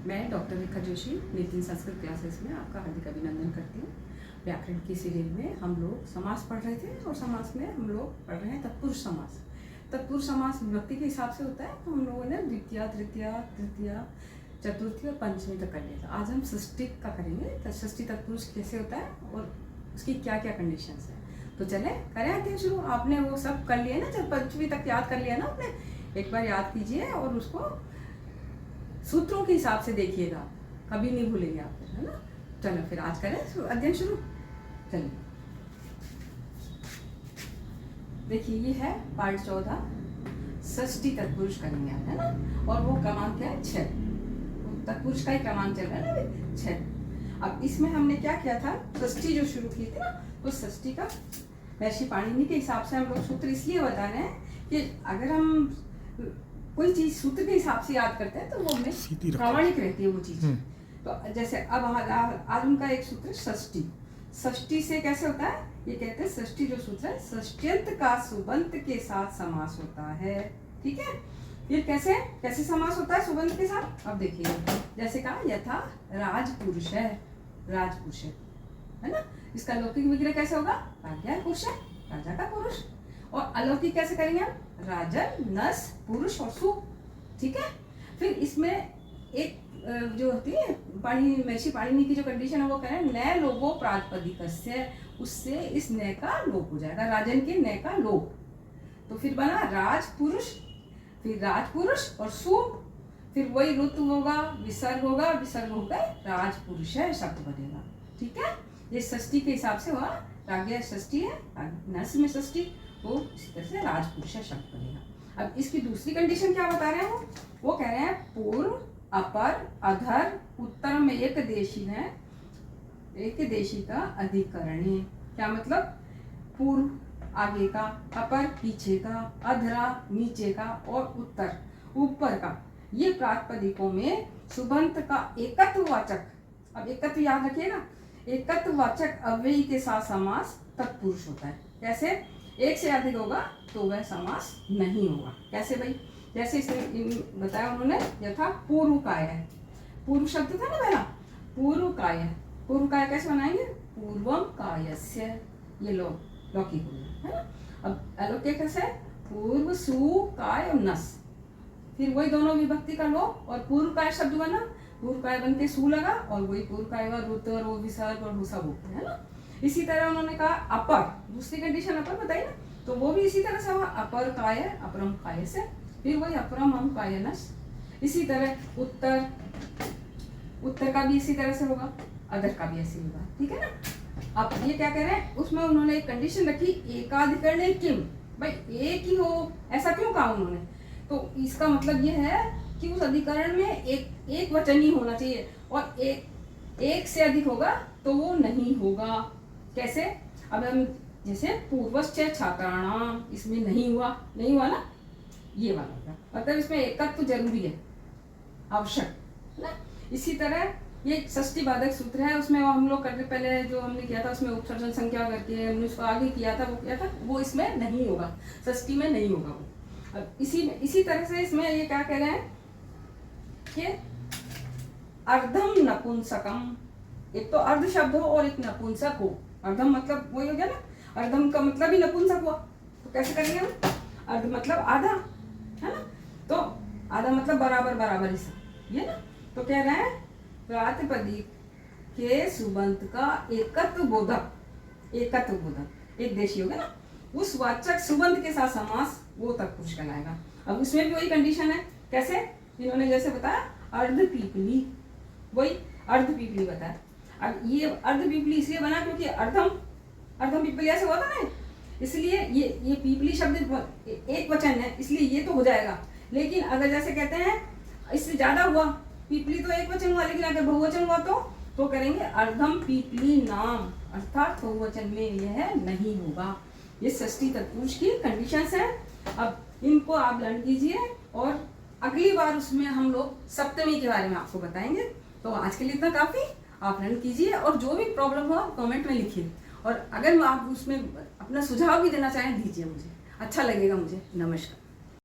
मैं डॉक्टर रेखा जोशी नितिन संस्कृत क्लासेस में आपका हार्दिक अभिनंदन करती हूँ। व्याकरण की सीरीज में हम लोग समास पढ़ रहे थे और समास में हम लोग पढ़ रहे हैं तत्पुरुष समास। तत्पुरुष समास विभक्ति के हिसाब से होता है, तो हम लोगों ने द्वितीया, तृतीया, तृतीया, चतुर्थी और पंचमी तक कर लिया था। आज हम षष्ठी का करेंगे, तो षष्ठी तत्पुरुष कैसे होता है और उसकी क्या क्या कंडीशंस है। तो चले करें अध्ययन शुरू। आपने वो सब कर लिया ना, जब पंचमी तक याद कर लिया ना आपने, एक बार याद कीजिए और उसको सूत्रों के हिसाब से देखिएगा, कभी नहीं भूलेंगे आप, है ना। चलो फिर आज करें अध्ययन शुरू। चलिए देखिए, ये है पार्ट 14 षष्ठी तत्पुरुष करेंगे, है ना। और वो क्रमांक है 6, तत्पुरुष का ही क्रमांक चल रहा है ना 6। अब इसमें हमने क्या किया था, षष्ठी जो शुरू की थी ना, तो षष्ठी का महर्षि पाणिनि के हिसाब से हम लोग सूत्र इसलिए बता रहे हैं कि अगर हम कोई चीज सूत्र के हिसाब से याद करते हैं तो वो हमें प्रामाणिक रहती है वो चीज। तो जैसे अब आज उनका एक सूत्र षष्ठी। षष्ठी से कैसे होता है, ये कहते हैं षष्ठी जो सूत्र है, षष्ट्यंत का सुबंत के साथ समास होता है। ठीक है, फिर कैसे कैसे समास होता है सुबंत के साथ, अब देखिए। जैसे कहा यथा राजपुरुष है, राजपुरुष है ना। इसका लौकिक विग्रह कैसे होगा, राजा पुरुष है, राजा का पुरुष। और अलौकिक कैसे करेंगे हम, राजन, नस, पुरुष और सु। ठीक है, फिर इसमें एक जो होती है महर्षि पाणिनि की जो कंडीशन है वो करें नए लोगो प्रातिपदिकस्य, उससे इस नए का लोप हो जाएगा, राजन के नए का लोप। तो फिर बना राजपुरुष, फिर राजपुरुष और सु, फिर वही ऋतु होगा, विसर्ग होगा, विसर्ग होकर राजपुरुष है शब्द बनेगा। ठीक है, ये षष्ठी के हिसाब से हुआ, राज्ञ षष्ठी है, नस में षष्ठी, वो इसी तरह से राजपुरुष शब्द बनेगा। अब इसकी दूसरी कंडीशन क्या बता रहे हैं, वो कह रहे हैं पूर्व, अपर, अधर, उत्तर में एक देशी है, एक देशी का अधिकरणी। क्या मतलब, पूर्व आगे का, अपर पीछे का, अधरा नीचे का और उत्तर ऊपर का, ये प्रातिपदिकों में सुबंत का एकत्ववाचक। अब एकत्व याद रखिएगा, एकत्ववाचक अव्ययी के साथ समास तत्पुरुष होता है। कैसे, एक से अधिक होगा तो वह समास नहीं होगा। कैसे भाई, जैसे इसमें बताया उन्होंने, यथा पूर्व काय है, पूर्व शब्द था ना पहला, पूर्व काय। पूर्व काय कैसे बनाएंगे, पूर्वम कायस्य, ये लौकिक हो गया, है ना। अब अलौकिक कैसे, पूर्व सु काय और नस, फिर वही दोनों विभक्ति का लोप और पूर्व काय शब्द बना, पूर्व काय बन के सु लगा और वही पूर्व काय हुआ, रुत और वो विसर्ग और भूसा बोलते हैं, है ना। इसी तरह उन्होंने कहा अपर, दूसरी कंडीशन अपर बताई ना, तो वो भी इसी तरह से हुआ, अपर काय, अपरम काय से, फिर वही अपरम हम कायनस। इसी तरह उत्तर, उत्तर का भी इसी तरह से होगा, अदर का भी ऐसे होगा। ठीक है ना। अब ये क्या कह रहे हैं, उसमें उन्होंने एक कंडीशन रखी, एकाधिकरणे किम, भाई एक ही हो, ऐसा क्यों कहा उन्होंने। तो इसका मतलब ये है कि उस अधिकरण में एक वचन ही होना चाहिए, और एक से अधिक होगा तो वो नहीं होगा। कैसे, अब हम जैसे पूर्वश्च छात्राणाम, इसमें नहीं हुआ ना, ये वाला होगा, मतलब इसमें एकत्व तो जरूरी है, आवश्यक ना। इसी तरह ये षष्ठी बाधक सूत्र है, उसमें हम लोग करते पहले जो हमने किया था उसमें उपसर्जन संख्या करके हमने उसको आगे किया था, वो किया था, वो इसमें नहीं होगा, षष्ठी में नहीं होगा वो। अब इसी तरह से इसमें ये क्या कह रहे हैं कि अर्धम नपुंसकम, एक तो अर्ध शब्द हो और एक नपुंसक हो। अर्धम मतलब वही हो गया ना, अर्धम का मतलब ही नपुंसक हुआ, तो कैसे करेंगे हम, अर्ध मतलब आधा, है ना। तो आधा मतलब बराबर, बराबर हिस्सा, ये ना। तो कह रहे हैं प्रातिपदिक के सुबंत का एकत्व बोधक, एकत्व बोधक, एक देशी हो गया ना, उस वाचक सुबंत के साथ समास वो तत्पुरुष कहलाएगा। अब उसमें भी वही कंडीशन है, कैसे, इन्होंने जैसे बताया अर्ध पीपली, वही अर्ध पीपली बताया। अब ये अर्ध पीपली इसलिए बना क्योंकि अर्धम पीपली ऐसे हुआ था ना, इसलिए ये पीपली शब्द एक वचन है, इसलिए ये तो हो जाएगा। लेकिन अगर जैसे कहते हैं इससे ज्यादा हुआ, पीपली तो एक वचन हुआ, लेकिन अगर बहुवचन हुआ तो करेंगे अर्धम पीपली नाम, अर्थात बहुवचन में यह नहीं होगा। ये षष्ठी तत्पुरुष की कंडीशंस है। अब इनको आप लर्न कीजिए और अगली बार उसमें हम लोग सप्तमी के बारे में आपको बताएंगे। तो आज के लिए इतना काफी, आप लर्न कीजिए और जो भी प्रॉब्लम हो कमेंट में लिखिए, और अगर आप उसमें अपना सुझाव भी देना चाहें दीजिए, मुझे अच्छा लगेगा मुझे। नमस्कार।